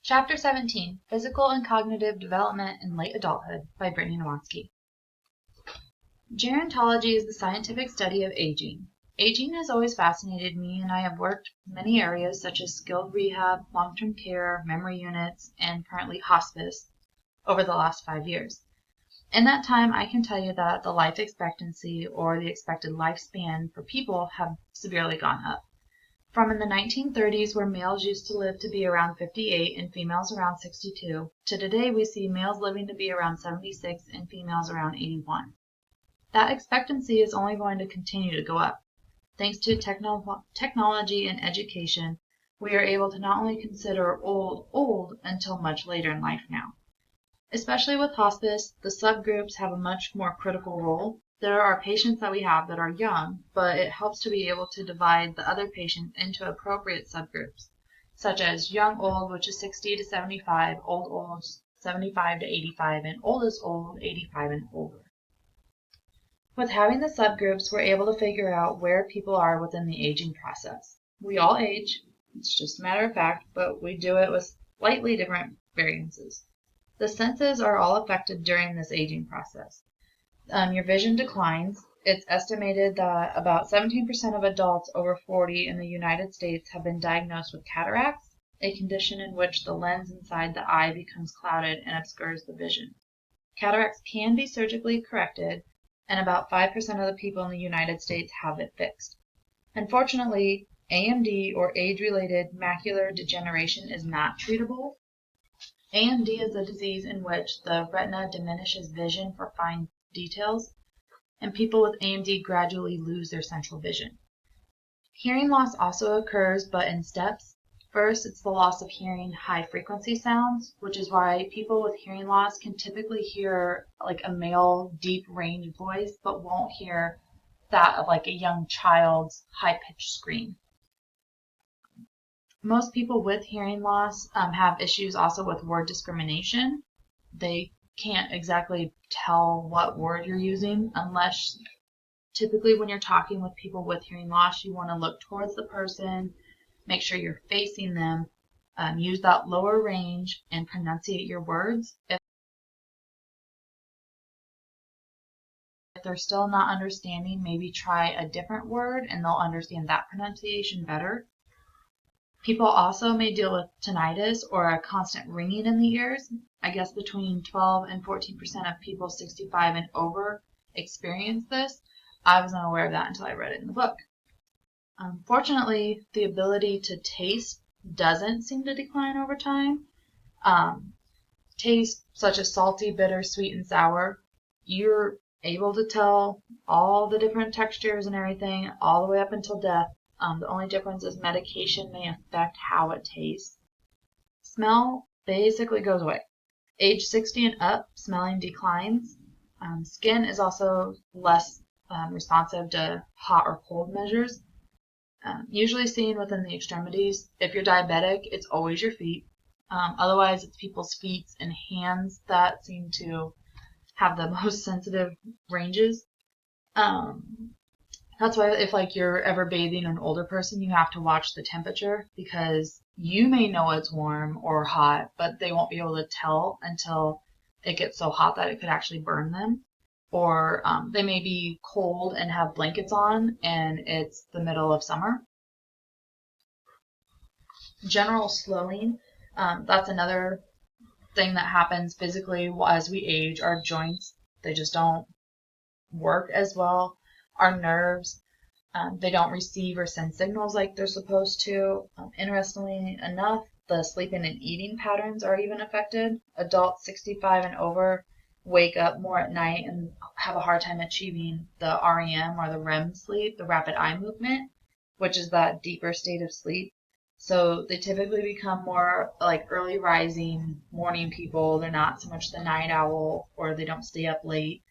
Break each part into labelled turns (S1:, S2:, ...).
S1: Chapter 17, Physical and Cognitive Development in Late Adulthood by Brittany Nowansky. Gerontology is the scientific study of aging. Aging has always fascinated me, and I have worked in many areas such as skilled rehab, long-term care, memory units, and currently hospice over the last 5 years. In that time, I can tell you that the life expectancy or the expected lifespan for people have severely gone up. From in the 1930s, where males used to live to be around 58 and females around 62, to today we see males living to be around 76 and females around 81. That expectancy is only going to continue to go up. Thanks to technology and education, we are able to not only consider old until much later in life now. Especially with hospice, the subgroups have a much more critical role. There are patients that we have that are young, but it helps to be able to divide the other patients into appropriate subgroups, such as young old, which is 60 to 75, old 75 to 85, and oldest old 85 and older. With having the subgroups, we're able to figure out where people are within the aging process. We all age, it's just a matter of fact, but we do it with slightly different variances. The senses are all affected during this aging process. Your vision declines. It's estimated that about 17% of adults over 40 in the United States have been diagnosed with cataracts, a condition in which the lens inside the eye becomes clouded and obscures the vision. Cataracts can be surgically corrected, and about 5% of the people in the United States have it fixed. Unfortunately, AMD, or age-related macular degeneration, is not treatable. AMD is a disease in which the retina diminishes vision for fine details, and people with AMD gradually lose their central vision. Hearing loss also occurs, but in steps. First, it's the loss of hearing high-frequency sounds, which is why people with hearing loss can typically hear like a male deep-range voice, but won't hear that of like a young child's high-pitched scream. Most people with hearing loss have issues also with word discrimination. They can't exactly tell what word you're using unless typically when you're talking with people with hearing loss, you want to look towards the person, make sure you're facing them, use that lower range and pronunciate your words. If they're still not understanding, maybe try a different word and they'll understand that pronunciation better. People also may deal with tinnitus or a constant ringing in the ears. I guess between 12 and 14% of people 65 and over experience this. I was not aware of that until I read it in the book. Fortunately, the ability to taste doesn't seem to decline over time. Taste such as salty, bitter, sweet, and sour, you're able to tell all the different textures and everything all the way up until death. The only difference is medication may affect how it tastes. Smell basically goes away. Age 60 and up, smelling declines. Skin is also less responsive to hot or cold measures. Usually seen within the extremities. If you're diabetic, it's always your feet. Otherwise, it's people's feet and hands that seem to have the most sensitive ranges. That's why if like you're ever bathing an older person, you have to watch the temperature because you may know it's warm or hot, but they won't be able to tell until it gets so hot that it could actually burn them. Or they may be cold and have blankets on and it's the middle of summer. General slowing, that's another thing that happens physically as we age. Our joints, they just don't work as well. Our nerves, they don't receive or send signals like they're supposed to. Interestingly enough, the sleeping and eating patterns are even affected. Adults 65 and over wake up more at night and have a hard time achieving the REM or the REM sleep, the rapid eye movement, which is that deeper state of sleep. So they typically become more like early rising morning people. They're not so much the night owl, or they don't stay up late,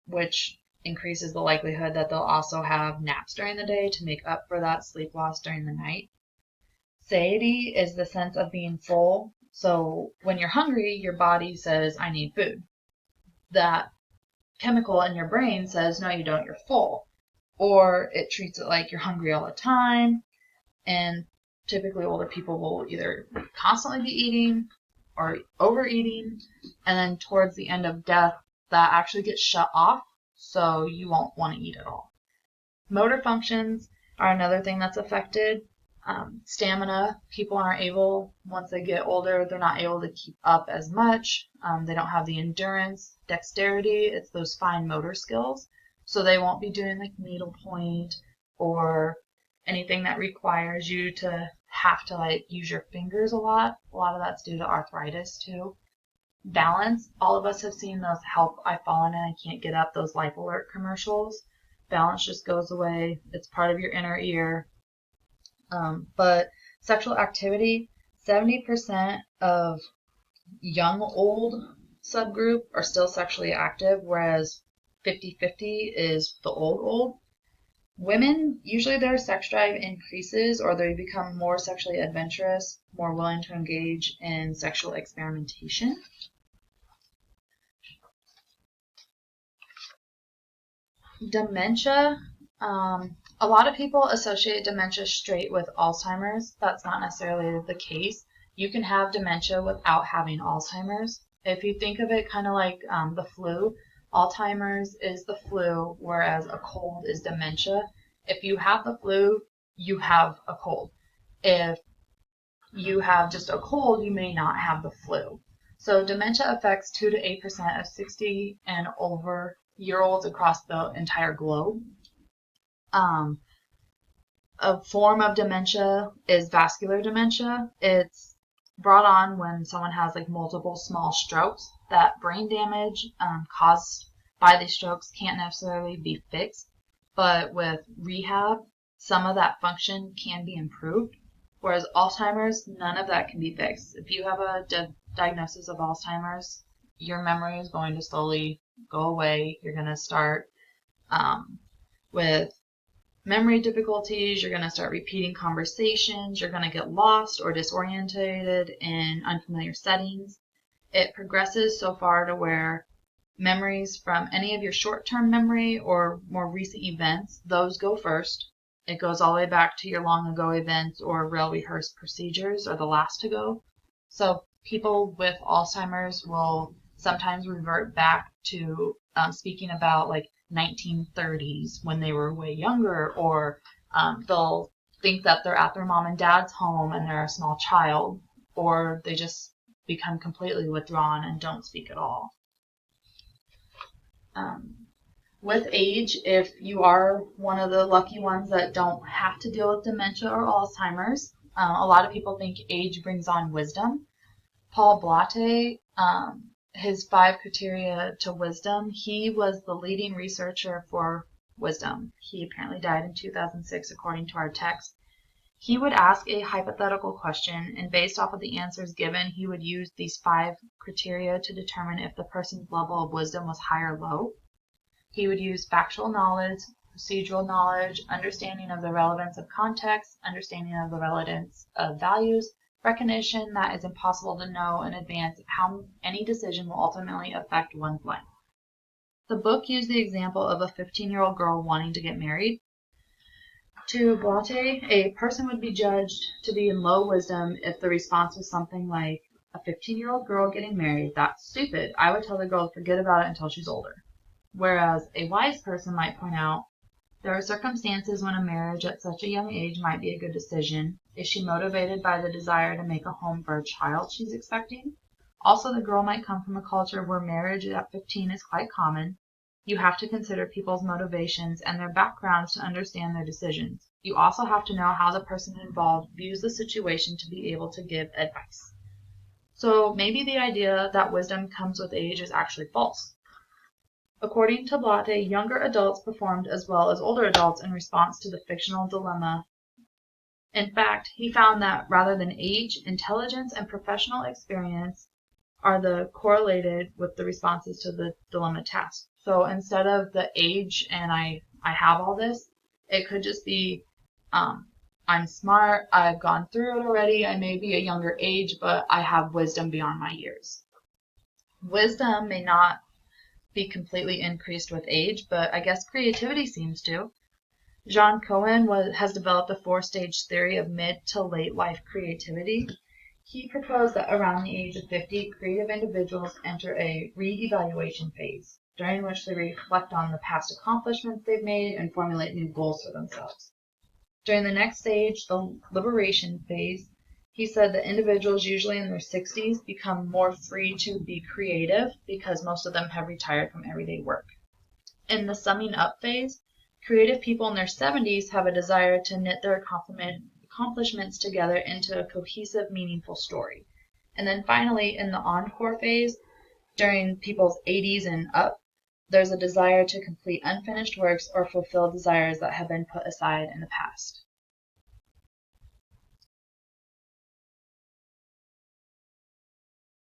S1: which increases the likelihood that they'll also have naps during the day to make up for that sleep loss during the night. Satiety is the sense of being full. So when you're hungry, your body says, I need food. That chemical in your brain says, no, you don't, you're full. Or it treats it like you're hungry all the time. And typically older people will either constantly be eating or overeating, and then towards the end of death, that actually gets shut off, so you won't want to eat at all. Motor functions are another thing that's affected. Stamina, people aren't able, once they get older, they're not able to keep up as much. They don't have the endurance, dexterity, it's those fine motor skills. So they won't be doing like needlepoint or anything that requires you to have to like use your fingers a lot. A lot of that's due to arthritis too. Balance, all of us have seen those "help, I've fallen and I can't get up," those Life Alert commercials. Balance just goes away. It's part of your inner ear. But sexual activity, 70% of young old subgroup are still sexually active, whereas 50-50 is the old. Women, usually their sex drive increases or they become more sexually adventurous, more willing to engage in sexual experimentation. Dementia, a lot of people associate dementia straight with Alzheimer's. That's not necessarily the case. You can have dementia without having Alzheimer's. If you think of it kind of like the flu, Alzheimer's is the flu, whereas a cold is dementia. If you have the flu, you have a cold. If you have just a cold, you may not have the flu. So dementia affects 2 to 8% of 60 and over year olds across the entire globe. A form of dementia is vascular dementia. It's brought on when someone has like multiple small strokes. That brain damage caused by these strokes can't necessarily be fixed, but with rehab, some of that function can be improved. Whereas Alzheimer's, none of that can be fixed. If you have a diagnosis of Alzheimer's, your memory is going to slowly go away. You're going to start with memory difficulties. You're going to start repeating conversations. You're going to get lost or disorientated in unfamiliar settings. It progresses so far to where memories from any of your short-term memory or more recent events, those go first. It goes all the way back to your long ago events or well-rehearsed procedures are the last to go. So people with Alzheimer's will sometimes revert back to speaking about like 1930s when they were way younger, or they'll think that they're at their mom and dad's home and they're a small child, or they just become completely withdrawn and don't speak at all. With age, if you are one of the lucky ones that don't have to deal with dementia or Alzheimer's, a lot of people think age brings on wisdom. Paul Blatte, his 5 criteria to wisdom, he was the leading researcher for wisdom. He apparently died in 2006 according to our text. He would ask a hypothetical question, and based off of the answers given, he would use these 5 criteria to determine if the person's level of wisdom was high or low. He would use factual knowledge, procedural knowledge, understanding of the relevance of context, understanding of the relevance of values, recognition that it's impossible to know in advance how any decision will ultimately affect one's life. The book used the example of a 15-year-old girl wanting to get married. To Blatte, a person would be judged to be in low wisdom if the response was something like, "A 15-year-old girl getting married, that's stupid. I would tell the girl to forget about it until she's older." Whereas a wise person might point out, there are circumstances when a marriage at such a young age might be a good decision. Is she motivated by the desire to make a home for a child she's expecting? Also, the girl might come from a culture where marriage at 15 is quite common. You have to consider people's motivations and their backgrounds to understand their decisions. You also have to know how the person involved views the situation to be able to give advice. So maybe the idea that wisdom comes with age is actually false. According to Blatte, younger adults performed as well as older adults in response to the fictional dilemma. In fact, he found that rather than age, intelligence and professional experience are the correlated with the responses to the dilemma task. So instead of the age and I have all this, it could just be I'm smart, I've gone through it already, I may be a younger age, but I have wisdom beyond my years. Wisdom may not be completely increased with age, but I guess creativity seems to. John Cohen has developed a four-stage theory of mid to late life creativity. He proposed that around the age of 50, creative individuals enter a re-evaluation phase, during which they reflect on the past accomplishments they've made and formulate new goals for themselves. During the next stage, the liberation phase, he said that individuals usually in their 60s become more free to be creative because most of them have retired from everyday work. In the summing up phase, creative people in their 70s have a desire to knit their accomplishments together into a cohesive, meaningful story. And then finally, in the encore phase, during people's 80s and up, there's a desire to complete unfinished works or fulfill desires that have been put aside in the past.